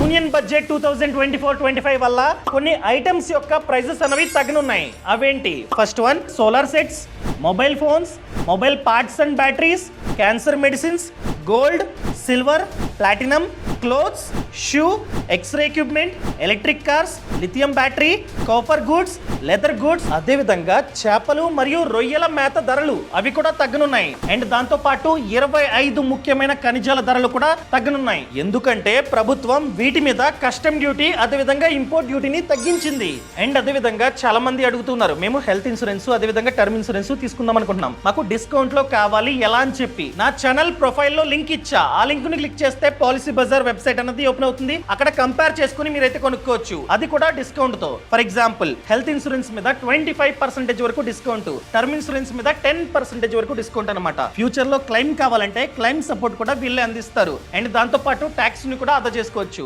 Union budget 2024-25 వల్ల కొన్ని items యొక్క ప్రైజెస్ అనేవి తగ్గనున్నాయి. అవేంటి? First one solar sets, mobile phones, mobile parts and batteries, cancer medicines, gold, silver, platinum, clothes, shoe, x-ray equipment, electric cars, lithium battery, copper goods, leather goods, అదేవిధంగా చేపలు మరియు రొయ్యల మేత ధరలు అవి కూడా తగ్గనున్నాయి. అండ్ దాంతో పాటు 25 ముఖ్యమైన ఖనిజాల ధరలు కూడా తగ్గనున్నాయి. ఎందుకంటే ప్రభుత్వం వీటి మీద కస్టమ్ డ్యూటీ అదేవిధంగా ఇంపోర్ట్ డ్యూటీని తగ్గించింది. అండ్ అదేవిధంగా చాలా మంది అడుగుతున్నారు, మేము హెల్త్ ఇన్సూరెన్స్ అదేవిధంగా టర్మ్ ఇన్సూరెన్స్ తీసుకుందాం అనుకుంటున్నాం, మాకు డిస్కౌంట్ లో కావాలి ఎలా అని చెప్పి నా ఛానల్ ప్రొఫైల్ లో లింక్ ఇచ్చా. ఆ లింక్ ని క్లిక్ చేస్తే పాలసీ బజార్ వెబ్సైట్ అనేది ఓపెన్ అవుతుంది. అక్కడ కంపేర్ చేసుకుని మీరైతే కొనుక్కోవచ్చు, అది కూడా డిస్కౌంట్ తో. ఫర్ ఎగ్జాంపుల్ హెల్త్ ఇన్సూరెన్స్ మీద 25% వరకు డిస్కౌంట్, టర్మ్ ఇన్సూరెన్స్ మీద 10% వరకు డిస్కౌంట్ అనమాట. ఫ్యూచర్ లో క్లెయిమ్ కావాలంటే క్లెయిమ్ సపోర్ట్ కూడా వీళ్ళే అందిస్తారు. అండ్ దాంతో పాటు ట్యాక్స్ ని కూడా అదా చేసుకోవచ్చు.